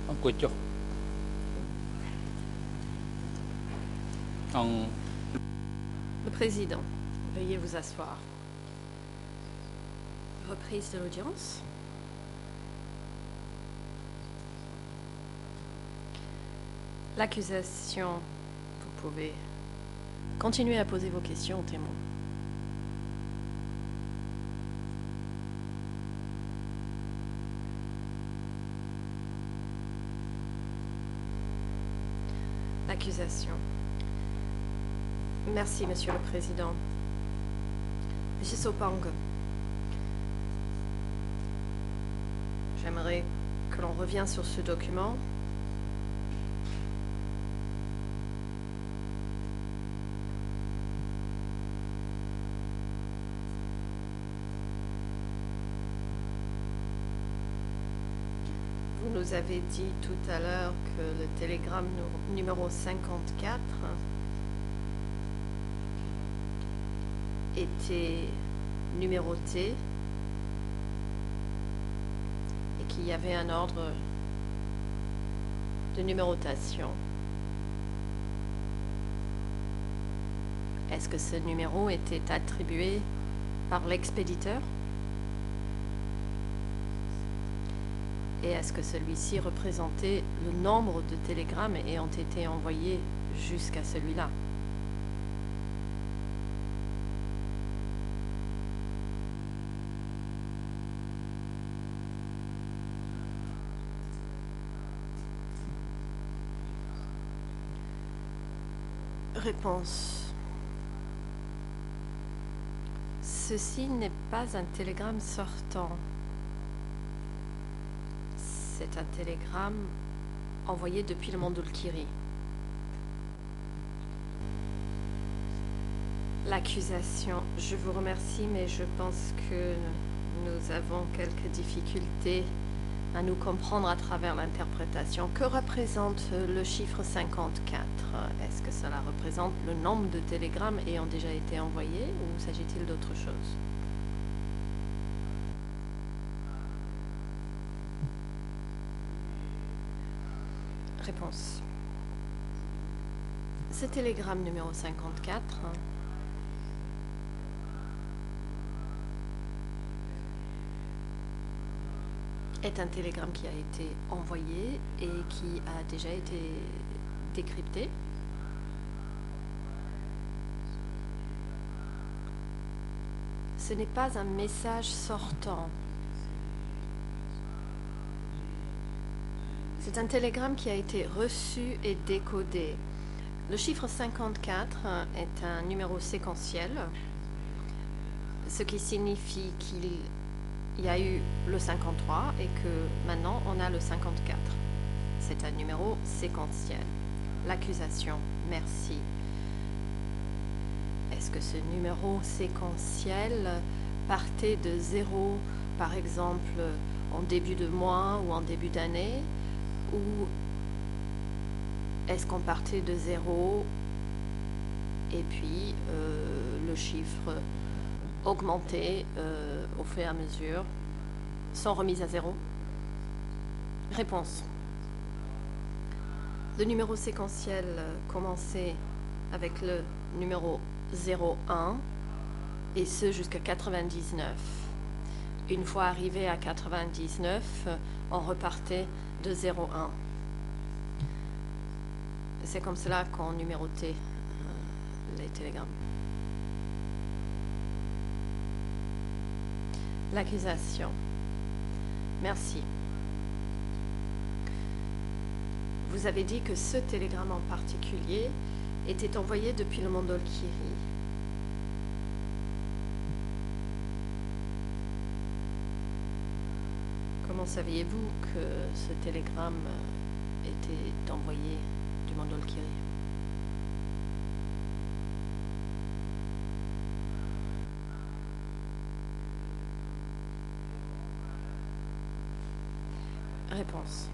អង្គុយចុះអង្គ Le président, veuillez vous asseoir. Reprise de l'audience. L'accusation, vous pouvez continuer à poser vos questions aux témoins. L'accusation. Merci, Monsieur le Président. Monsieur Sopang, j'aimerais que l'on revienne sur ce document. Vous nous avez dit tout à l'heure que le télégramme numéro 54 était numéroté et qu'il y avait un ordre de numérotation. Est-ce que ce numéro était attribué par l'expéditeur? Et est-ce que celui-ci représentait le nombre de télégrammes ayant été envoyés jusqu'à celui-là? Réponse. Ceci n'est pas un télégramme sortant. C'est un télégramme envoyé depuis le Mandolkiri. L'accusation. Je vous remercie, mais je pense que nous avons quelques difficultés à nous comprendre à travers l'interprétation. Que représente le chiffre 54? Est-ce que cela représente le nombre de télégrammes ayant déjà été envoyés ou s'agit-il d'autre chose? Réponse. Ce télégramme numéro 54 est un télégramme qui a été envoyé et qui a déjà été décrypté. Ce n'est pas un message sortant. C'est un télégramme qui a été reçu et décodé. Le chiffre 54 est un numéro séquentiel, ce qui signifie qu'il y a eu le 53 et que maintenant on a le 54. C'est un numéro séquentiel. L'accusation, merci. Est-ce que ce numéro séquentiel partait de 0, par exemple, en début de mois ou en début d'année, ou est-ce qu'on partait de 0 et puis le chiffre augmentait au fur et à mesure, sans remise à 0? Réponse. Le numéro séquentiel commençait avec le numéro 01 et ce jusqu'à 99. Une fois arrivé à 99, on repartait de 01. C'est comme cela qu'on numérotait les télégrammes. L'accusation. Merci. Vous avez dit que ce télégramme en particulier était envoyé depuis le Mandolkiri. Comment saviez-vous que ce télégramme était envoyé du Mandolkiri? Réponse.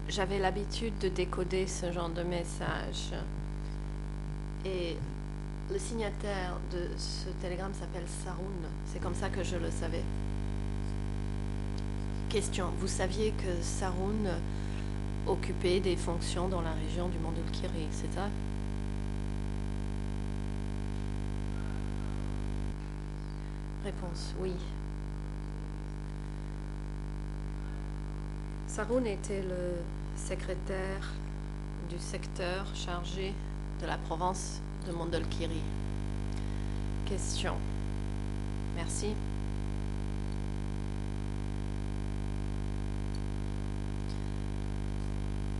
J'avais l'habitude de décoder ce genre de message. Et Le signataire de ce télégramme s'appelle Saroun. C'est comme ça que je le savais. Question. Vous saviez que Saroun occupait des fonctions dans la région du Mandalkiri, c'est ça? Réponse. Oui. Saroun était le secrétaire du secteur chargé de la province de Mandalkiri. Question. Merci.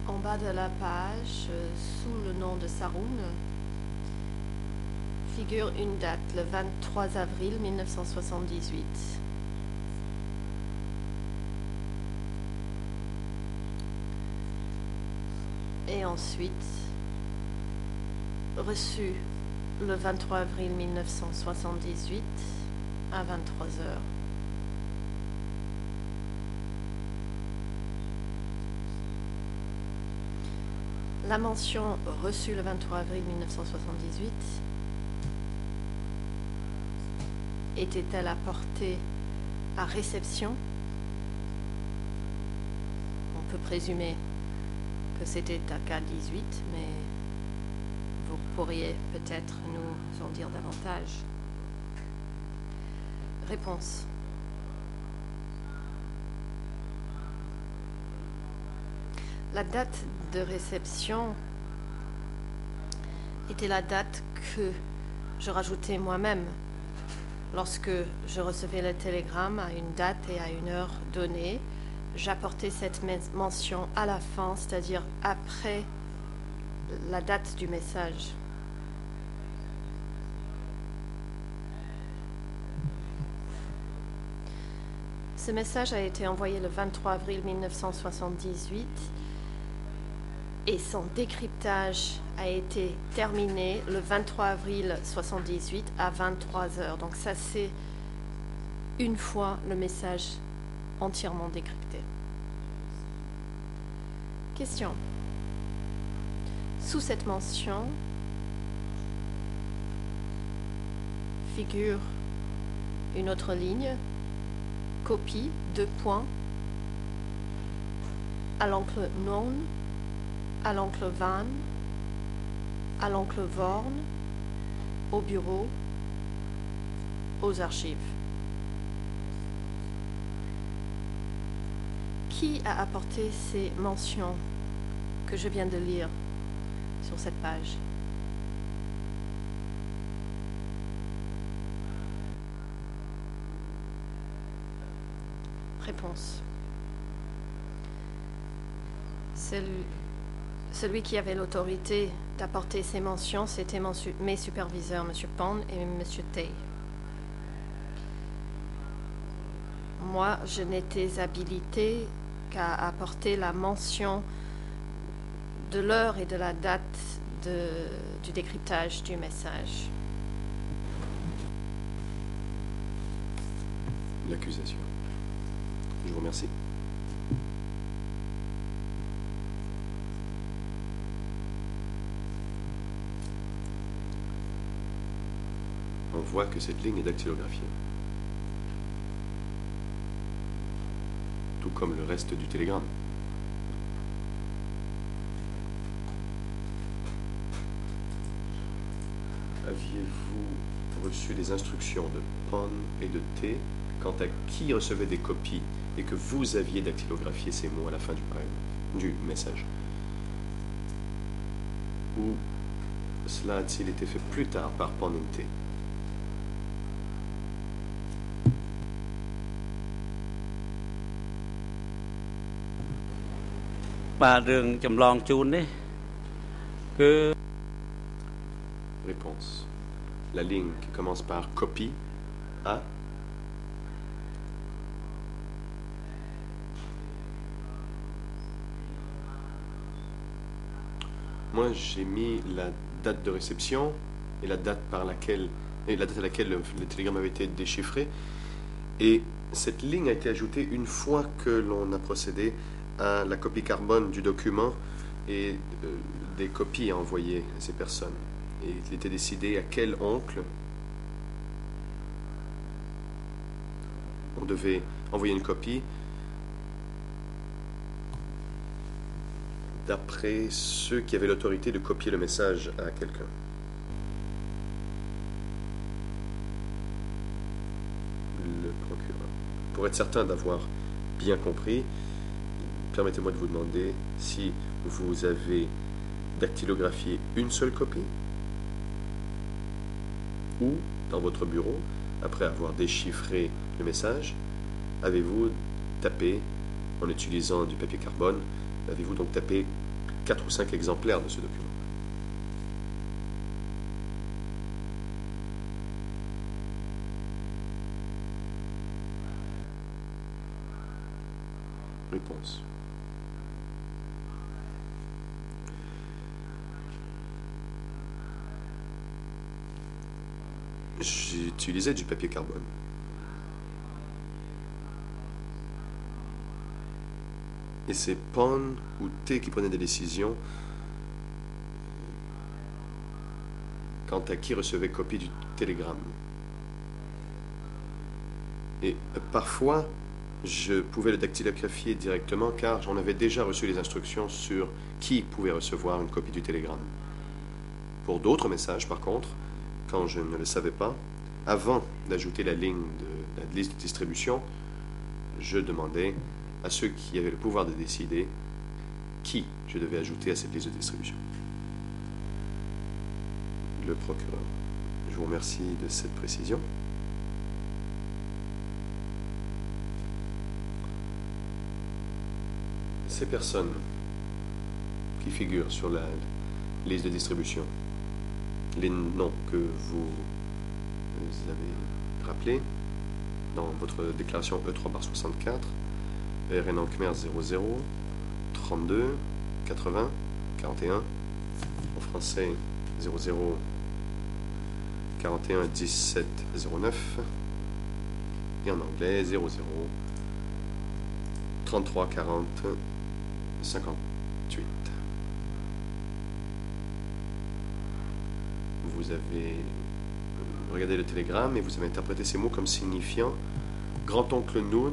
En bas de la page, sous le nom de Saroun, figure une date, le 23 avril 1978. Et ensuite, reçu le 23 avril 1978 à 23 heures. La mention reçue le 23 avril 1978 était-elle apportée à réception? On peut présumer que c'était à K18, mais vous pourriez peut-être nous en dire davantage. Réponse. La date de réception était la date que je rajoutais moi-même lorsque je recevais le télégramme à une date et à une heure donnée. J'apportais cette mention à la fin, c'est-à-dire après la date du message. Ce message a été envoyé le 23 avril 1978 et son décryptage a été terminé le 23 avril 1978 à 23 heures. Donc ça, c'est une fois le message entièrement décrypté. Question. Sous cette mention figure une autre ligne, copie, 2 points, à l'oncle Non, à l'oncle Van, à l'oncle Vorn, au bureau, aux archives. Qui a apporté ces mentions que je viens de lire sur cette page? Réponse. Celui qui avait l'autorité d'apporter ces mentions, c'était mes superviseurs, M. Pond et M. Tay. Moi, je n'étais habilité qu'à apporter la mention de l'heure et de la date du décryptage du message. L'accusation. Je vous remercie. On voit que cette ligne est dactylographiée. Tout comme le reste du télégramme. Aviez-vous reçu des instructions de Pon et de T quant à qui recevait des copies et que vous aviez dactylographié ces mots à la fin du message? Ou cela a-t-il été fait plus tard par Pon et T? Réponse. La ligne qui commence par copie A. Moi, j'ai mis la date de réception et la date à laquelle le télégramme avait été déchiffré. Et cette ligne a été ajoutée une fois que l'on a procédé à la copie carbone du document et des copies à envoyer à ces personnes. Et il était décidé à quel oncle on devait envoyer une copie d'après ceux qui avaient l'autorité de copier le message à quelqu'un. Le procureur. Pour être certain d'avoir bien compris, permettez-moi de vous demander si vous avez dactylographié une seule copie ou, dans votre bureau, après avoir déchiffré le message, avez-vous tapé, en utilisant du papier carbone, avez-vous donc tapé 4 ou 5 exemplaires de ce document? Réponse. J'utilisais du papier carbone. Et c'est Pon ou T qui prenaient des décisions quant à qui recevait copie du télégramme. Et parfois, je pouvais le dactylographier directement car j'en avais déjà reçu les instructions sur qui pouvait recevoir une copie du télégramme. Pour d'autres messages, par contre, quand je ne le savais pas, avant d'ajouter la ligne de la liste de distribution, je demandais à ceux qui avaient le pouvoir de décider qui je devais ajouter à cette liste de distribution. Le procureur. Je vous remercie de cette précision. Ces personnes qui figurent sur la liste de distribution, les noms que vous avez rappelés dans votre déclaration E3/64, RN en Khmer 00, 32, 80, 41, en français 00, 41, 17, 09, et en anglais 00, 33, 40, 58. Vous avez regardé le télégramme et vous avez interprété ces mots comme signifiant grand-oncle Noon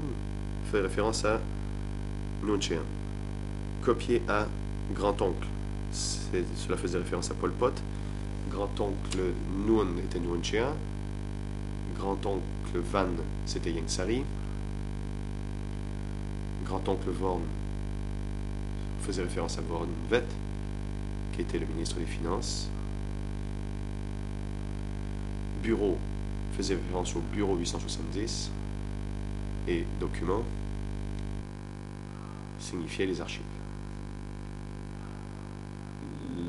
fait référence à Noon-Chea. Copié à grand-oncle. Cela faisait référence à Pol Pot. Grand-oncle Noon était Noon-Chea. Grand-oncle Van, c'était Ieng Sary. Grand-oncle Vorn faisait référence à Vorn Vet, qui était le ministre des Finances. Bureau faisait référence au bureau 870. Et document signifiait les archives.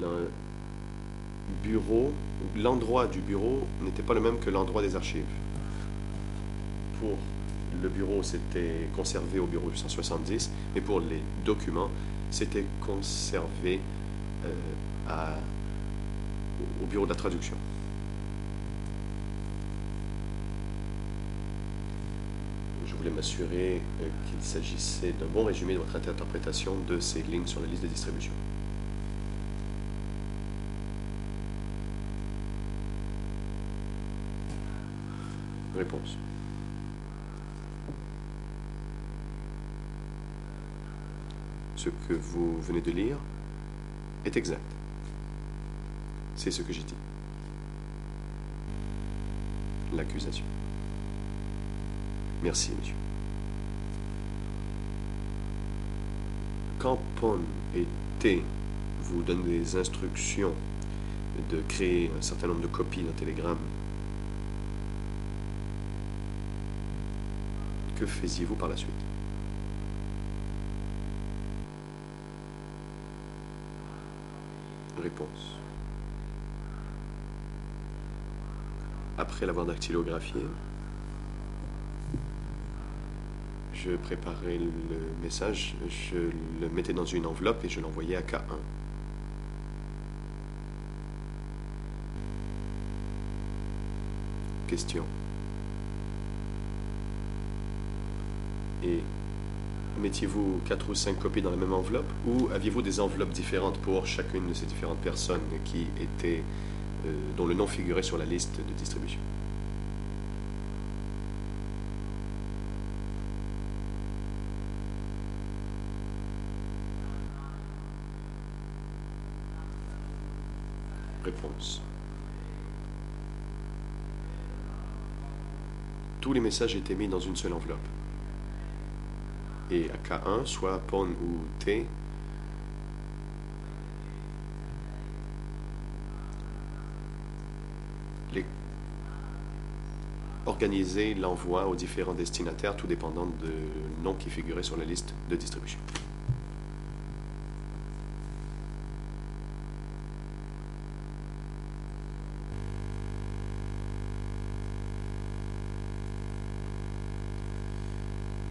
Le bureau, l'endroit du bureau n'était pas le même que l'endroit des archives. Pour le bureau, c'était conservé au bureau 870, mais pour les documents, c'était conservé au bureau de la traduction. Je voulais m'assurer qu'il s'agissait d'un bon résumé de votre interprétation de ces lignes sur la liste de distribution. Réponse. Ce que vous venez de lire est exact. C'est ce que j'ai dit. L'accusation. Merci, monsieur. Quand Pon et T vous donnent des instructions de créer un certain nombre de copies d'un télégramme, que faisiez-vous par la suite? Réponse. Après l'avoir dactylographié, je préparais le message, je le mettais dans une enveloppe et je l'envoyais à K1. Question. Et mettiez-vous 4 ou 5 copies dans la même enveloppe ou aviez-vous des enveloppes différentes pour chacune de ces différentes personnes qui étaient dont le nom figurait sur la liste de distribution. Réponse. Tous les messages étaient mis dans une seule enveloppe. Et à K1, soit PON ou T, organiser l'envoi aux différents destinataires, tout dépendant du nom qui figurait sur la liste de distribution.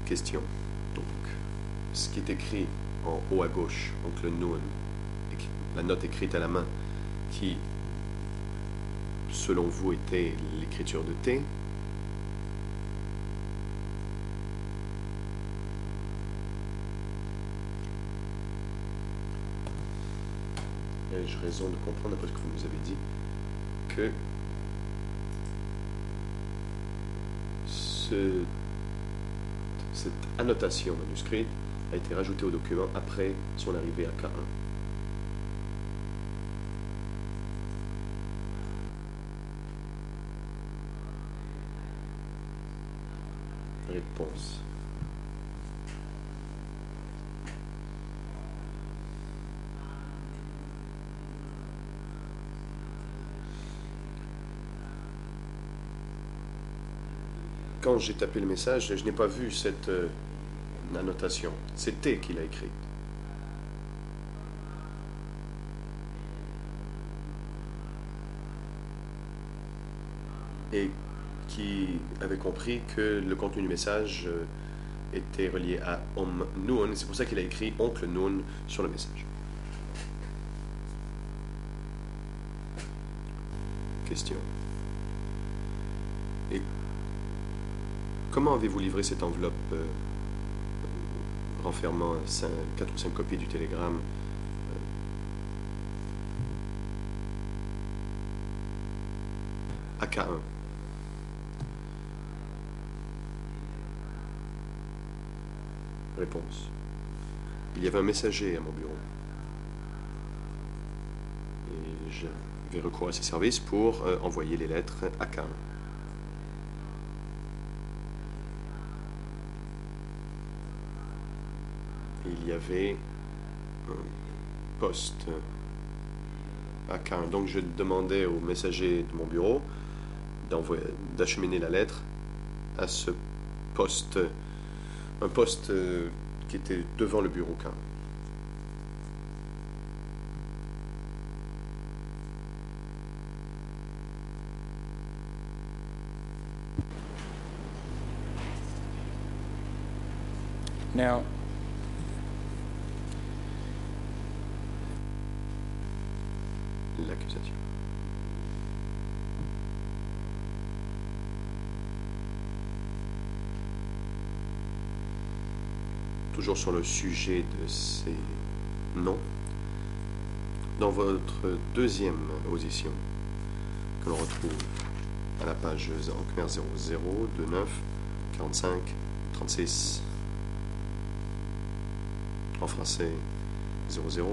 Question. Donc, ce qui est écrit en haut à gauche, donc le noun, la note écrite à la main, qui, selon vous, était l'écriture de T, ai-je raison de comprendre, après ce que vous nous avez dit, que cette annotation manuscrite a été rajoutée au document après son arrivée à K1. Réponse. Quand j'ai tapé le message, je n'ai pas vu cette annotation. C'est T qui l'a écrite. Et qui avait compris que le contenu du message était relié à Noun. C'est pour ça qu'il a écrit oncle Noun sur le message. Question. Et comment avez-vous livré cette enveloppe renfermant 4 ou 5 copies du télégramme à K1? Réponse. Il y avait un messager à mon bureau. Et j'avais recours à ses services pour envoyer les lettres à K1. Il y avait un poste à K1. Donc je demandais au messager de mon bureau d'acheminer la lettre à ce poste, un poste qui était devant le bureau K1. Now, l'accusation. Toujours sur le sujet de ces noms, dans votre deuxième audition, que l'on retrouve à la page en Khmer 00, 29, 45, 36, en français 00,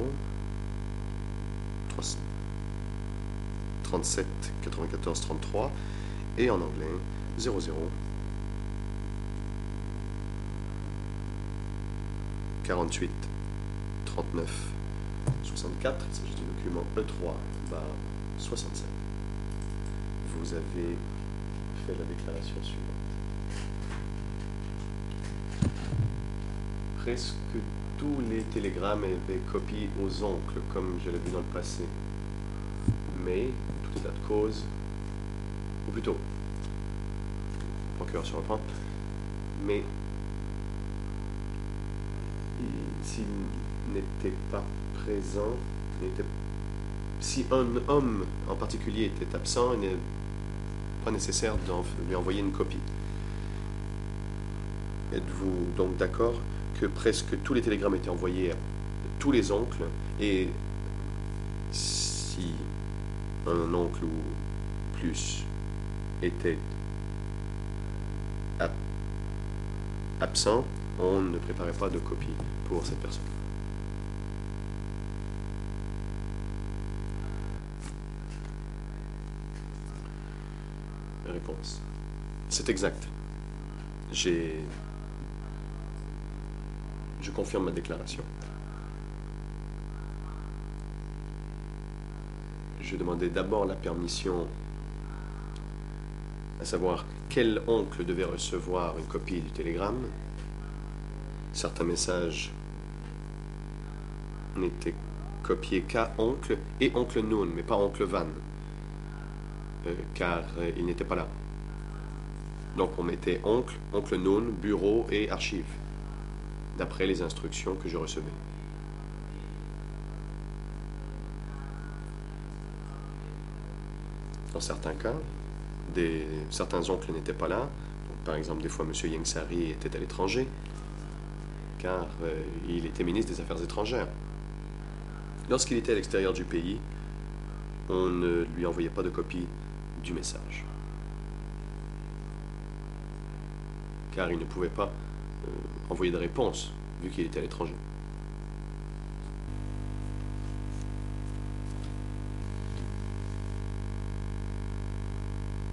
37, 94, 33, et en anglais 00, 48, 39, 64. Il s'agit du document E3/67. Vous avez fait la déclaration suivante. Presque tous les télégrammes avaient copie aux oncles, comme je l'ai vu dans le passé. Mais, tout état de cause, ou plutôt, procureur se reprend, mais s'il n'était pas présent, si un homme en particulier était absent, il n'est pas nécessaire de lui envoyer une copie. Êtes-vous donc d'accord que presque tous les télégrammes étaient envoyés à tous les oncles, et si un oncle ou plus était absent, on ne préparait pas de copie pour cette personne. Réponse. C'est exact. Je confirme ma déclaration. Je demandais d'abord la permission, à savoir quel oncle devait recevoir une copie du télégramme. Certains messages n'étaient copiés qu'à oncle et oncle Noon, mais pas oncle Van, car il n'était pas là. Donc on mettait oncle, oncle Noon, bureau et archive, d'après les instructions que je recevais. Dans certains cas, certains oncles n'étaient pas là. Donc, par exemple, des fois, M. Yengsari était à l'étranger, car il était ministre des Affaires étrangères. Lorsqu'il était à l'extérieur du pays, on ne lui envoyait pas de copie du message, car il ne pouvait pas envoyer de réponse, vu qu'il était à l'étranger.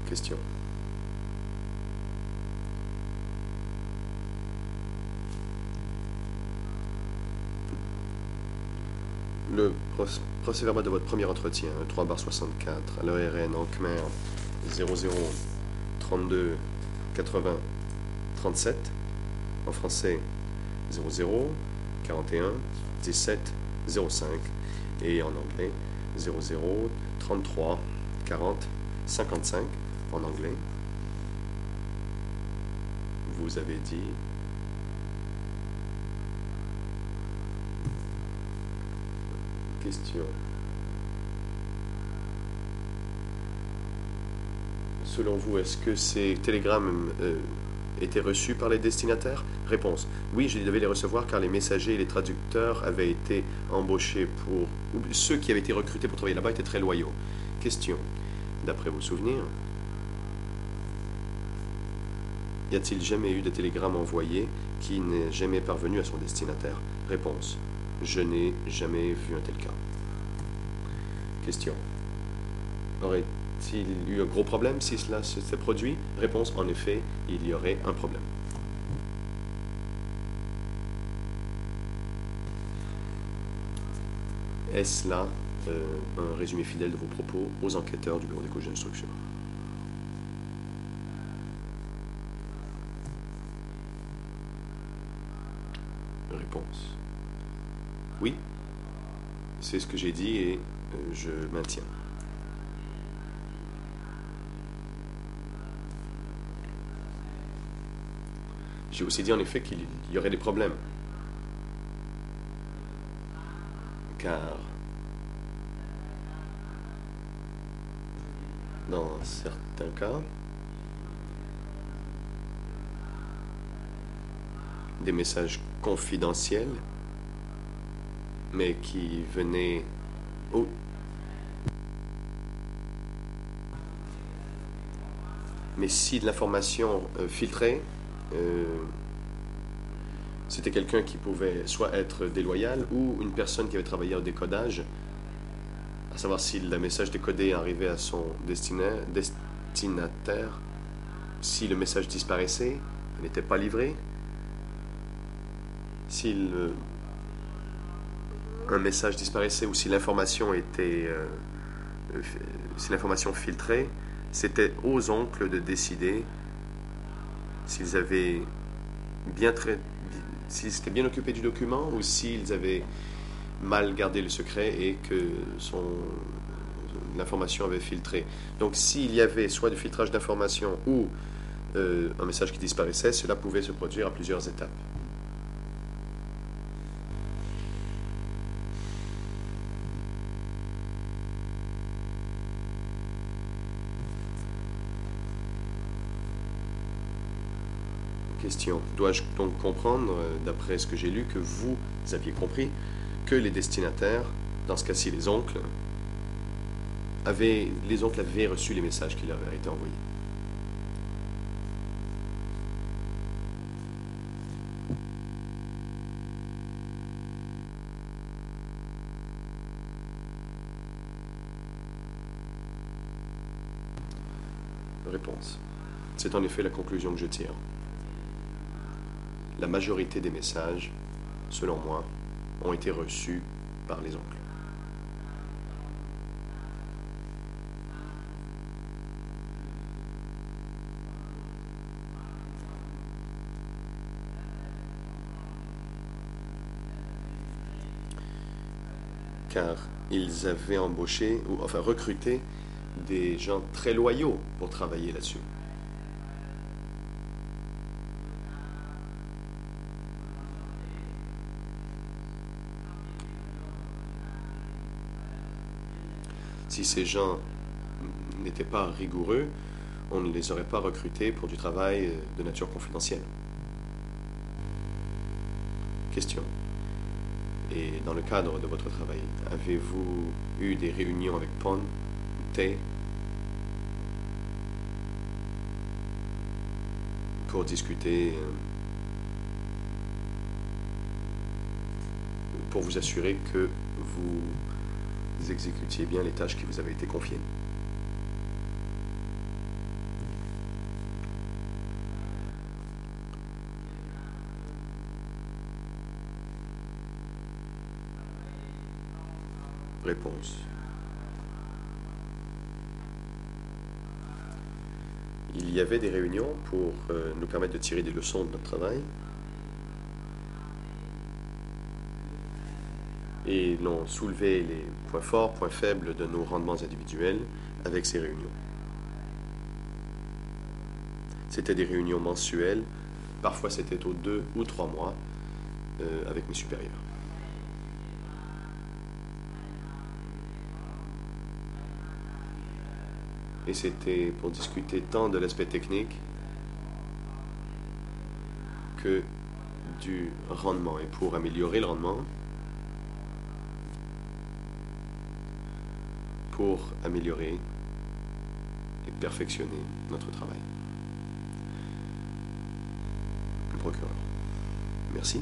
Question. Le procès-verbal de votre premier entretien, 3/64, à l'ERN en Khmer 00 32 80 37, en français 00 41 17 05 et en anglais 00 33 40 55 en anglais. Vous avez dit question. Selon vous, est-ce que ces télégrammes étaient reçus par les destinataires? Réponse. Oui, je devais les recevoir car les messagers et les traducteurs avaient été embauchés pour... Ceux qui avaient été recrutés pour travailler là-bas étaient très loyaux. Question. D'après vos souvenirs, y a-t-il jamais eu de télégramme envoyé qui n'est jamais parvenu à son destinataire? Réponse. Je n'ai jamais vu un tel cas. Question. Aurait-il eu un gros problème si cela s'était produit? Réponse. En effet, il y aurait un problème. Est-ce là un résumé fidèle de vos propos aux enquêteurs du bureau des couches d'instruction? Réponse. Oui, c'est ce que j'ai dit et je maintiens. J'ai aussi dit en effet qu'il y aurait des problèmes. Car dans certains cas, des messages confidentiels, mais qui venaient... Oh. Mais si de l'information filtrée, c'était quelqu'un qui pouvait soit être déloyal ou une personne qui avait travaillé au décodage, à savoir si le message décodé arrivait à son destinataire, si le message disparaissait, il n'était pas livré, si un message disparaissait ou si l'information était si l'information filtrait, c'était aux oncles de décider s'ils avaient s'ils s'étaient bien occupés du document ou s'ils avaient mal gardé le secret et que l'information avait filtré. Donc s'il y avait soit du filtrage d'information ou un message qui disparaissait, cela pouvait se produire à plusieurs étapes. Question. Dois-je donc comprendre, d'après ce que j'ai lu, que vous aviez compris que les destinataires, dans ce cas-ci les oncles, les oncles avaient reçu les messages qui leur avaient été envoyés. Réponse. C'est en effet la conclusion que je tire. La majorité des messages, selon moi, ont été reçus par les oncles. Car ils avaient embauché, ou enfin recruté, des gens très loyaux pour travailler là-dessus. Si ces gens n'étaient pas rigoureux, on ne les aurait pas recrutés pour du travail de nature confidentielle. Question. Et dans le cadre de votre travail, avez-vous eu des réunions avec PON, Tay, pour discuter, pour vous assurer que vous exécutiez bien les tâches qui vous avaient été confiées? Réponse. Il y avait des réunions pour nous permettre de tirer des leçons de notre travail. Et l'on soulevait les points forts, points faibles de nos rendements individuels avec ces réunions. C'était des réunions mensuelles, parfois c'était aux 2 ou 3 mois avec mes supérieurs. Et c'était pour discuter tant de l'aspect technique que du rendement. Et pour améliorer le rendement, pour améliorer et perfectionner notre travail. Le procureur. Merci.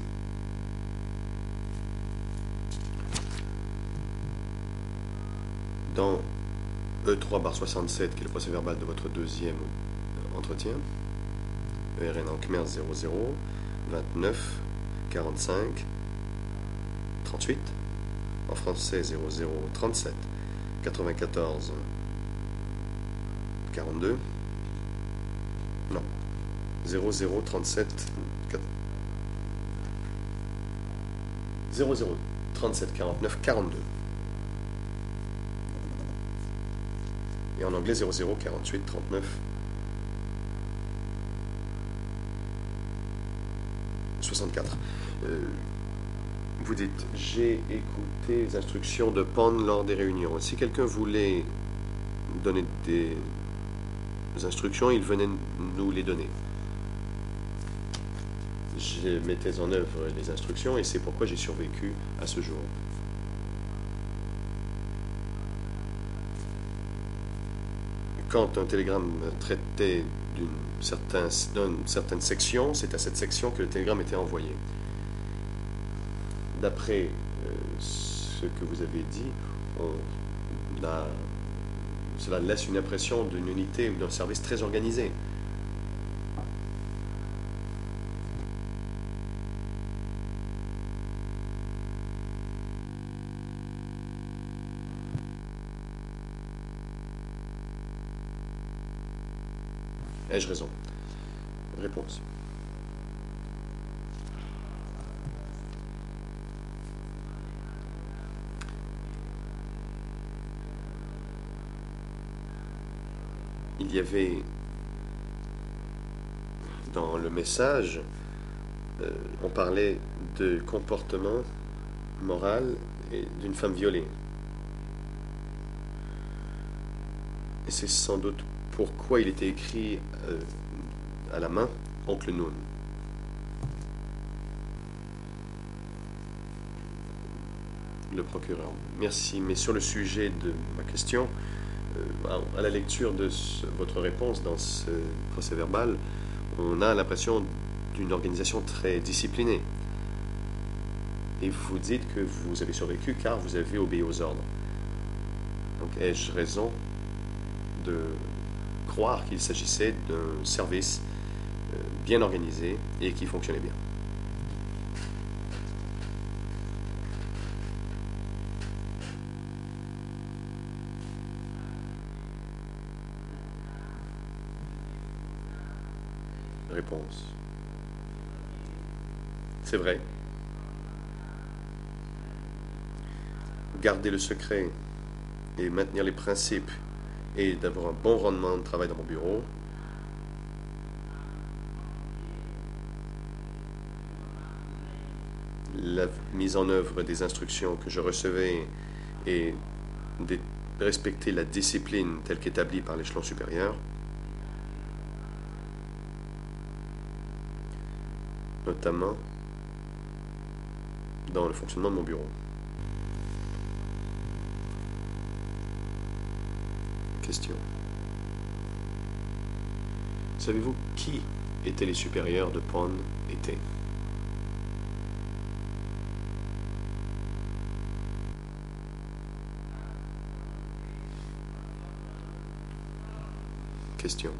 Dans E3/67, qui est le procès verbal de votre deuxième entretien, ERN en Khmer 00, 29, 45, 38, en français 00, 37, 94, 42, non, 00, 37, 00, 37, 49, 42. Et en anglais 00, 48, 39, 64. Vous dites, j'ai écouté les instructions de PON lors des réunions. Si quelqu'un voulait donner des instructions, il venait nous les donner. Je mettais en œuvre les instructions et c'est pourquoi j'ai survécu à ce jour. Quand un télégramme traitait d'une certaine section, c'est à cette section que le télégramme était envoyé. D'après ce que vous avez dit, cela laisse une impression d'une unité ou d'un service très organisé. Ai-je raison? Réponse. Il y avait dans le message, on parlait de comportement moral et d'une femme violée. Et c'est sans doute pourquoi il était écrit à la main Oncle Noon. Le procureur. Merci, mais sur le sujet de ma question, À la lecture de votre réponse dans ce procès-verbal, on a l'impression d'une organisation très disciplinée. Et vous dites que vous avez survécu car vous avez obéi aux ordres. Donc ai-je raison de croire qu'il s'agissait d'un service bien organisé et qui fonctionnait bien? Réponse. C'est vrai. Garder le secret et maintenir les principes et d'avoir un bon rendement de travail dans mon bureau, la mise en œuvre des instructions que je recevais et de respecter la discipline telle qu'établie par l'échelon supérieur, notamment dans le fonctionnement de mon bureau. Question. Savez-vous qui étaient les supérieurs de Pond et Question.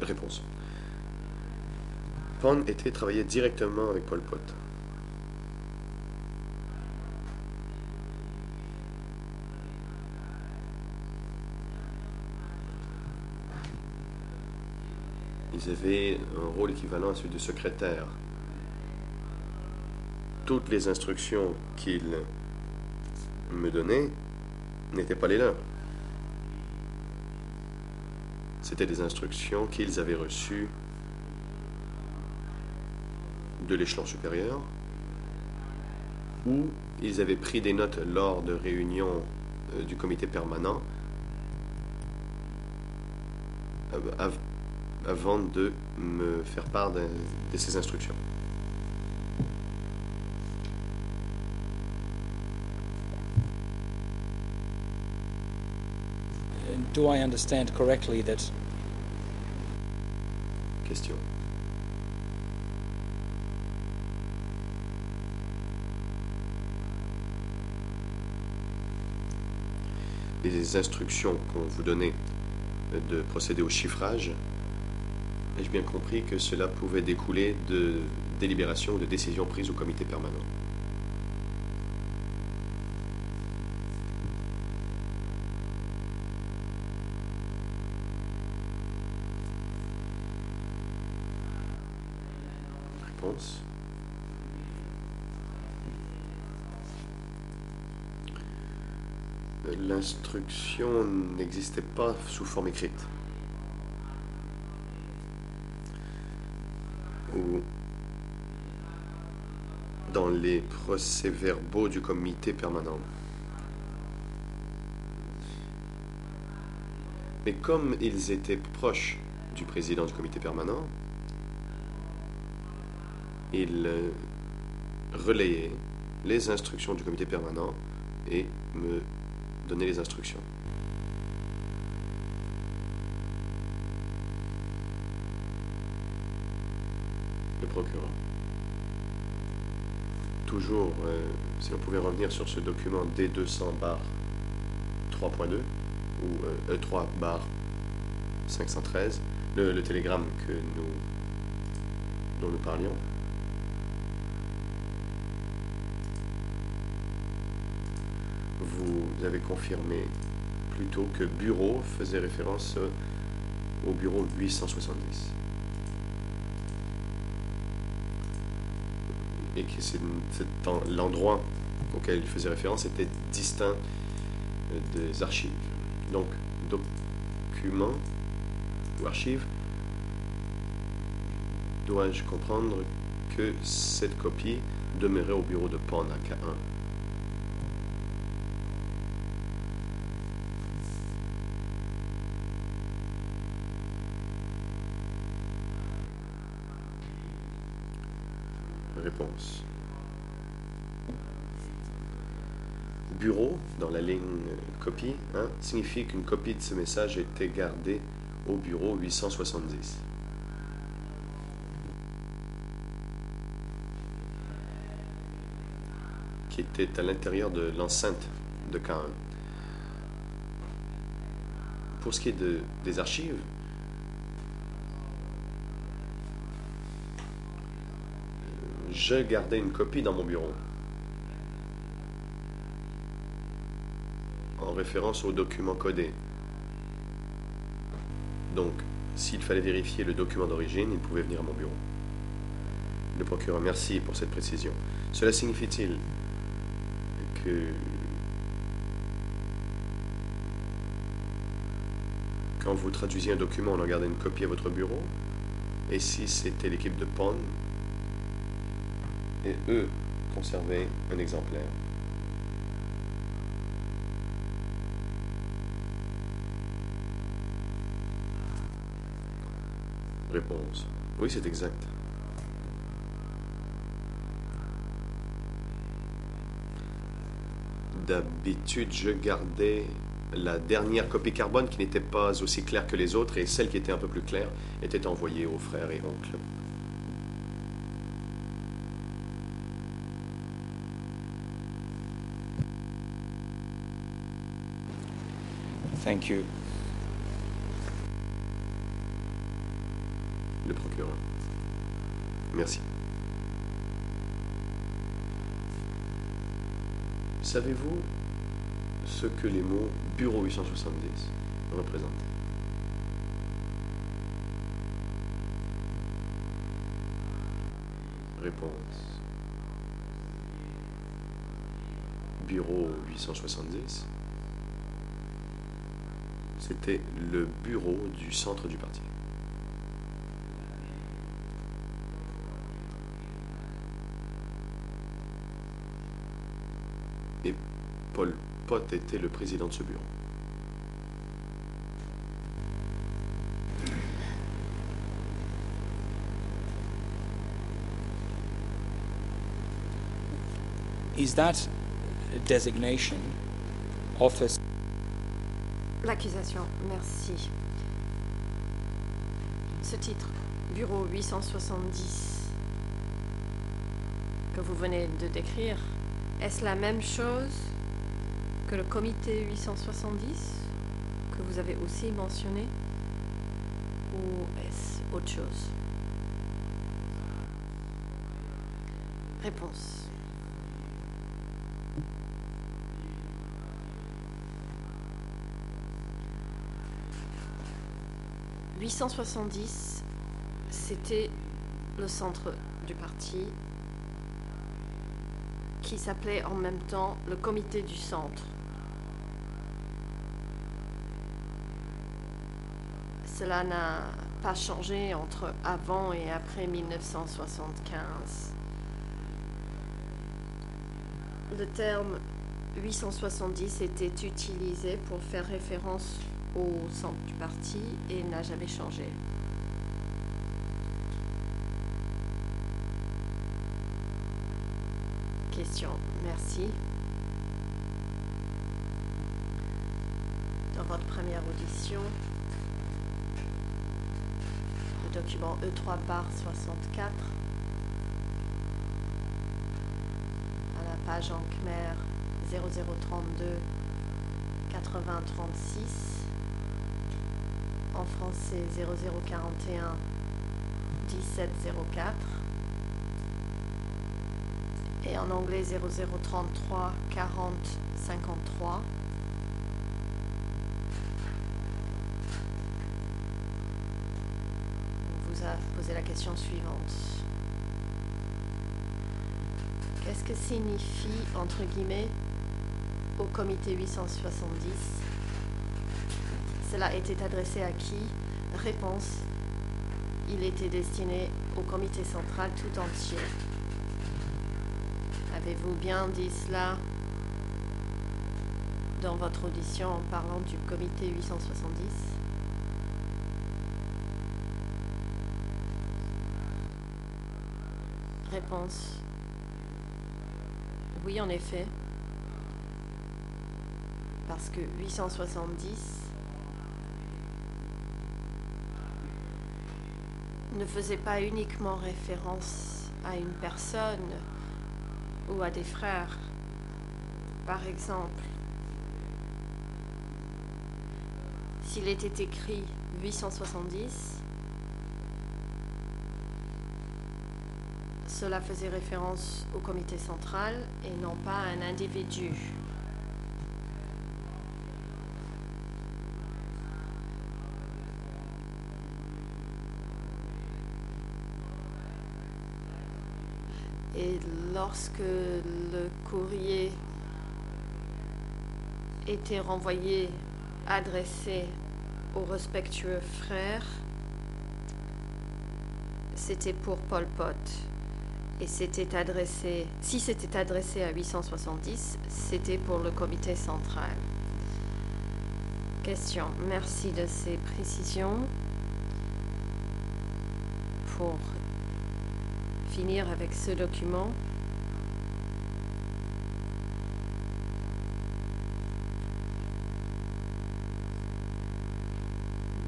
Réponse. Pond était travaillait directement avec Pol Pot. Ils avaient un rôle équivalent à celui de secrétaire. Toutes les instructions qu'ils me donnaient n'étaient pas les leurs. C'était des instructions qu'ils avaient reçues de l'échelon supérieur, ou ils avaient pris des notes lors de réunions du comité permanent avant de me faire part de ces instructions. Do I understand correctly that Question. Les instructions qu'on vous donnait de procéder au chiffrage, ai-je bien compris que cela pouvait découler de délibérations ou de décisions prises au comité permanent? Réponse. L'instruction n'existait pas sous forme écrite. Ou dans les procès-verbaux du comité permanent. Mais comme ils étaient proches du président du comité permanent, ils relayaient les instructions du comité permanent et me donnaient les instructions. Le procureur. Toujours, si on pouvait revenir sur ce document D200/3.2 ou E3/513, le télégramme dont nous parlions. Vous avez confirmé plutôt que bureau faisait référence au bureau 870. Et que l'endroit auquel il faisait référence était distinct des archives. Donc, document ou archive, dois-je comprendre que cette copie demeurait au bureau de Pond à K1? Réponse. bureau dans la ligne copie signifie qu'une copie de ce message a été gardée au bureau 870. Qui était à l'intérieur de l'enceinte de K1. Pour ce qui est des archives, je gardais une copie dans mon bureau en référence au document codé. Donc, s'il fallait vérifier le document d'origine, il pouvait venir à mon bureau. Le procureur, merci pour cette précision. Cela signifie-t-il que quand vous traduisiez un document, on en gardait une copie à votre bureau? Et si c'était l'équipe de PON, et eux conservaient un exemplaire? Réponse. Oui, c'est exact. D'habitude, je gardais la dernière copie carbone qui n'était pas aussi claire que les autres, et celle qui était un peu plus claire était envoyée aux frères et oncles. Thank you. Le procureur. Merci. Savez-vous ce que les mots Bureau 870 représentent? Réponse. Bureau 870, c'était le bureau du centre du parti. Et Pol Pot était le président de ce bureau. Is that designation office? L'accusation, merci. Ce titre, Bureau 870, que vous venez de décrire, est-ce la même chose que le comité 870 que vous avez aussi mentionné, ou est-ce autre chose? Réponse. « 870, c'était le centre du parti qui s'appelait en même temps le comité du centre. Cela n'a pas changé entre avant et après 1975. Le terme 870 était utilisé pour faire référence au centre du parti et n'a jamais changé. Question, merci. Dans votre première audition, le document E3/64, à la page en Khmer 0032 8036, en français 0041 1704 et en anglais 0033 40 53. On vous a posé la question suivante. Qu'est-ce que signifie, entre guillemets, au comité 870? Cela était adressé à qui? Réponse. Il était destiné au comité central tout entier. Avez-vous bien dit cela dans votre audition en parlant du comité 870? Réponse. Oui, en effet. parce que 870 ne faisait pas uniquement référence à une personne ou à des frères. Par exemple, s'il était écrit 870, cela faisait référence au comité central et non pas à un individu. Et lorsque le courrier était renvoyé, adressé aux respectueux frères, c'était pour Pol Pot. Et c'était adressé, si c'était adressé à 870, c'était pour le comité central. Question. Merci de ces précisions. Pour finir avec ce document,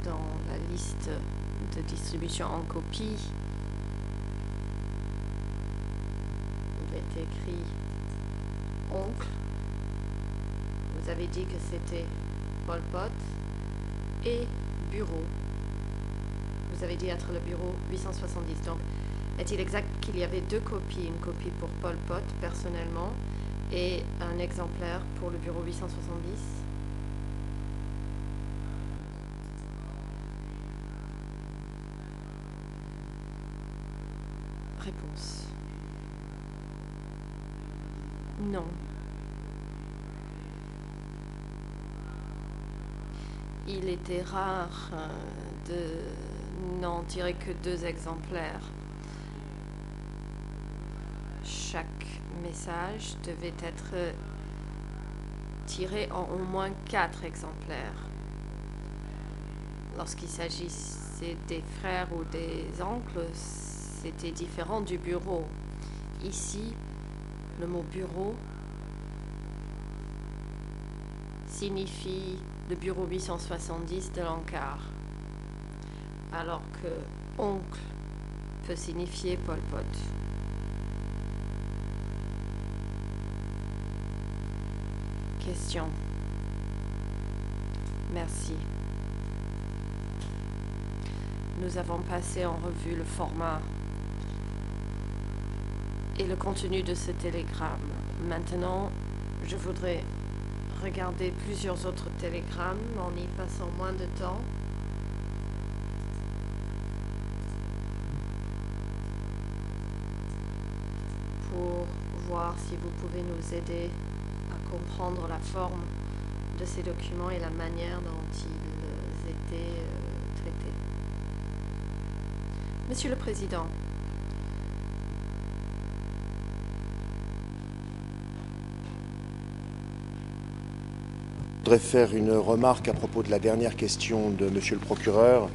dans la liste de distribution en copie, il est écrit oncle. Vous avez dit que c'était Pol Pot et bureau. Vous avez dit être le bureau 870. Donc, est-il exact qu'il y avait deux copies, une copie pour Pol Pot personnellement et un exemplaire pour le bureau 870? Réponse. Non. Il était rare de n'en tirer que deux exemplaires. Chaque message devait être tiré en au moins 4 exemplaires. Lorsqu'il s'agissait des frères ou des oncles, c'était différent du bureau. Ici, le mot bureau signifie le bureau 870 de l'Ankar, alors que oncle peut signifier Pol Pot. Question. Merci. Nous avons passé en revue le format et le contenu de ce télégramme. Maintenant, je voudrais regarder plusieurs autres télégrammes en y passant moins de temps. Pour voir si vous pouvez nous aider à comprendre la forme de ces documents et la manière dont ils étaient traités. Monsieur le Président, je voudrais faire une remarque à propos de la dernière question de Monsieur le procureur.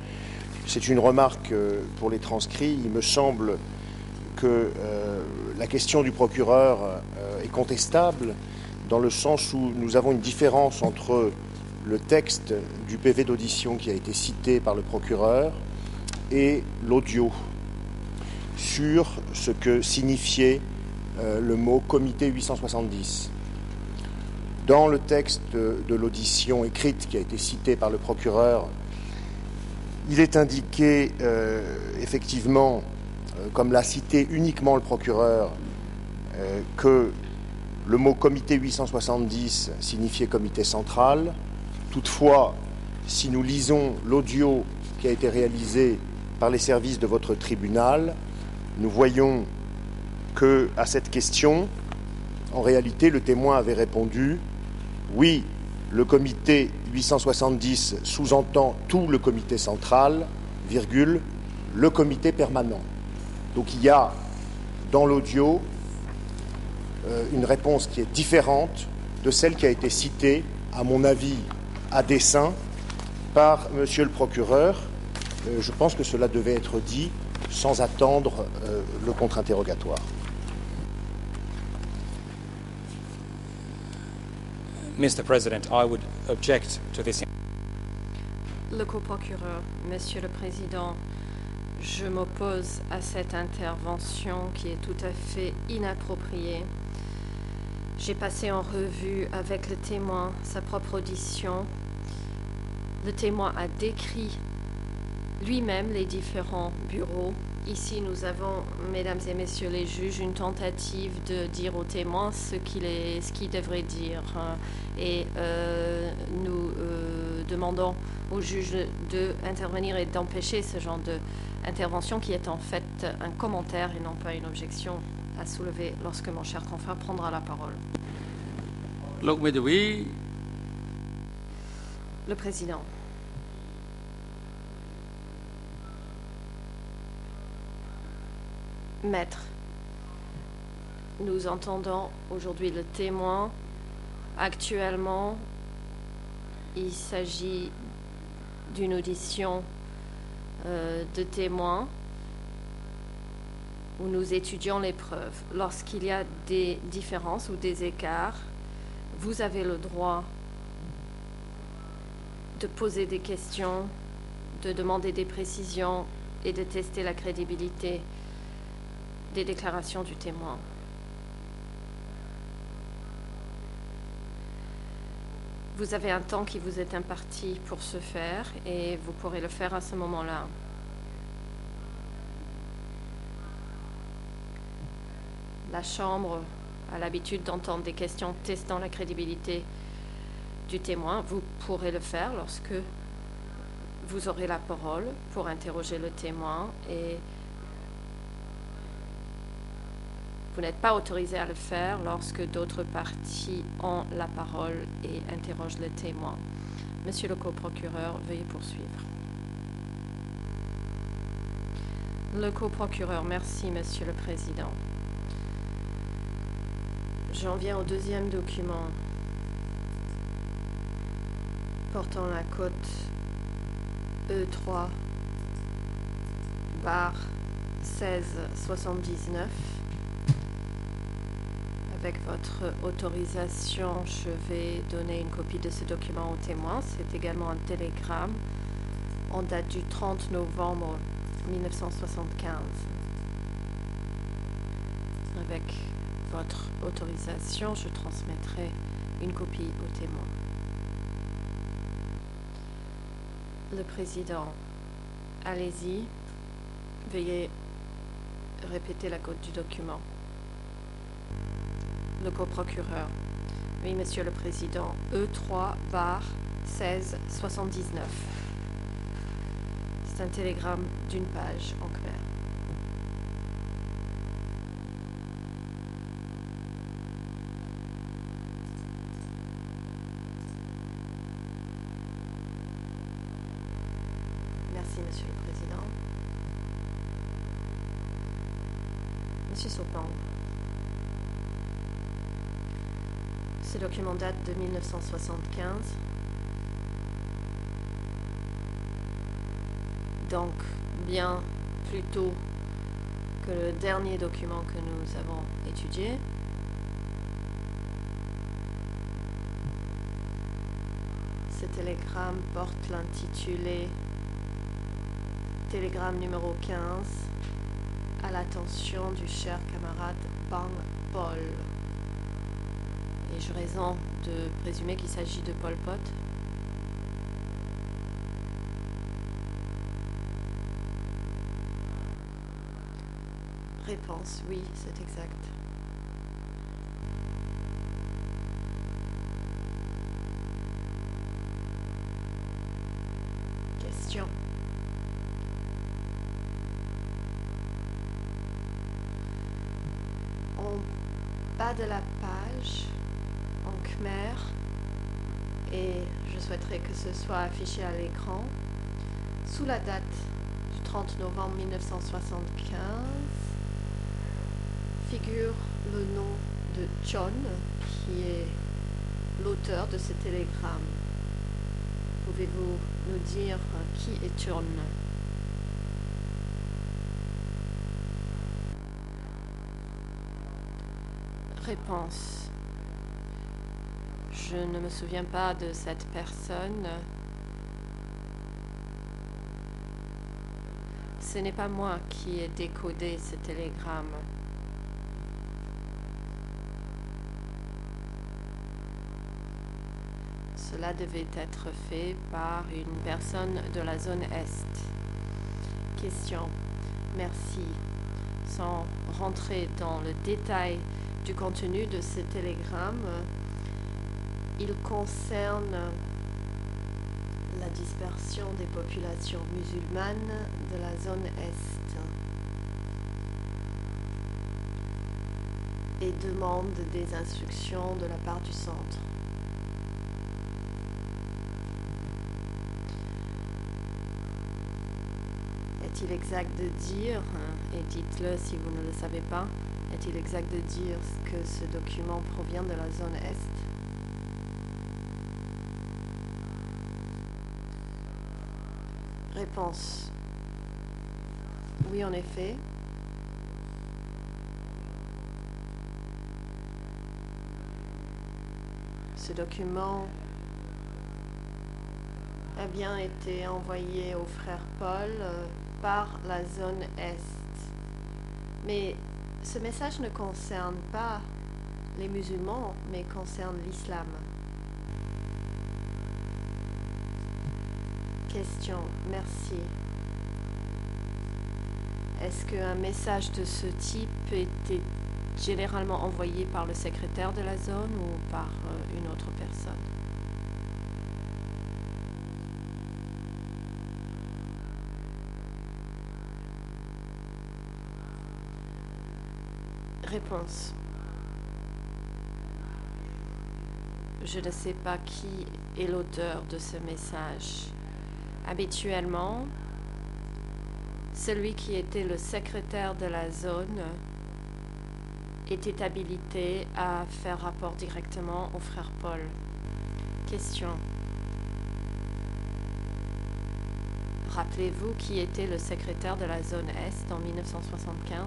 C'est une remarque pour les transcrits. Il me semble que la question du procureur est contestable dans le sens où nous avons une différence entre le texte du PV d'audition qui a été cité par le procureur et l'audio sur ce que signifiait le mot comité 870. Dans le texte de l'audition écrite qui a été cité par le procureur, il est indiqué effectivement, comme l'a cité uniquement le procureur, que le mot comité 870 signifiait comité central. Toutefois, si nous lisons l'audio qui a été réalisé par les services de votre tribunal, nous voyons que à cette question, en réalité, le témoin avait répondu « Oui, le comité 870 sous-entend tout le comité central, virgule, le comité permanent ». Donc il y a dans l'audio une réponse qui est différente de celle qui a été citée, à mon avis, à dessein, par Monsieur le procureur. Je pense que cela devait être dit sans attendre le contre-interrogatoire. Mr. President, I would object to this. Le coprocureur, Monsieur le Président, je m'oppose à cette intervention qui est tout à fait inappropriée. J'ai passé en revue avec le témoin sa propre audition. Le témoin a décrit lui-même les différents bureaux. Ici, nous avons, mesdames et messieurs les juges, une tentative de dire au témoin ce qu'il devrait dire. Et nous demandons au juge d'intervenir et d'empêcher ce genre d'intervention qui est en fait un commentaire et non pas une objection à soulever lorsque mon cher confrère prendra la parole. Le président. Maître, nous entendons aujourd'hui le témoin. Actuellement, il s'agit d'une audition de témoins où nous étudions les preuves. Lorsqu'il y a des différences ou des écarts, vous avez le droit de poser des questions, de demander des précisions et de tester la crédibilité des déclarations du témoin. Vous avez un temps qui vous est imparti pour ce faire et vous pourrez le faire à ce moment-là. La Chambre a l'habitude d'entendre des questions testant la crédibilité du témoin. Vous pourrez le faire lorsque vous aurez la parole pour interroger le témoin et vous n'êtes pas autorisé à le faire lorsque d'autres parties ont la parole et interrogent le témoin. Monsieur le coprocureur, veuillez poursuivre. Le coprocureur, merci, Monsieur le Président. J'en viens au deuxième document portant la cote E3 bar 1679. Avec votre autorisation, je vais donner une copie de ce document au témoin. C'est également un télégramme en date du 30 novembre 1975. Avec votre autorisation, je transmettrai une copie au témoin. Le président, allez-y. Veuillez répéter la cote du document. Le coprocureur. Oui, Monsieur le Président. E3 bar 1679. C'est un télégramme d'une page en khmer. Merci, Monsieur le Président. Monsieur Sopang. Ce document date de 1975. Donc, bien plus tôt que le dernier document que nous avons étudié. Ce télégramme porte l'intitulé télégramme numéro 15 à l'attention du cher camarade Bang Paul. Ai-je raison de présumer qu'il s'agit de Pol Pot? Réponse, oui, c'est exact. Question. En bas de la page, en khmer, et je souhaiterais que ce soit affiché à l'écran, sous la date du 30 novembre 1975, figure le nom de Chon, qui est l'auteur de ce télégramme. Pouvez-vous nous dire qui est Chon? Réponse. Je ne me souviens pas de cette personne. Ce n'est pas moi qui ai décodé ce télégramme. Cela devait être fait par une personne de la zone Est. Question. Merci. Sans rentrer dans le détail du contenu de ce télégramme, il concerne la dispersion des populations musulmanes de la zone Est et demande des instructions de la part du centre. Est-il exact de dire, et dites-le si vous ne le savez pas, est-il exact de dire que ce document provient de la zone Est? Réponse. Oui, en effet. Ce document a bien été envoyé au frère Paul par la zone Est. Mais ce message ne concerne pas les musulmans, mais concerne l'islam. Question. Merci. Est-ce qu'un message de ce type était généralement envoyé par le secrétaire de la zone ou par une autre personne? Réponse. Je ne sais pas qui est l'auteur de ce message. Habituellement, celui qui était le secrétaire de la zone était habilité à faire rapport directement au frère Paul. Question. Rappelez-vous qui était le secrétaire de la zone Est en 1975?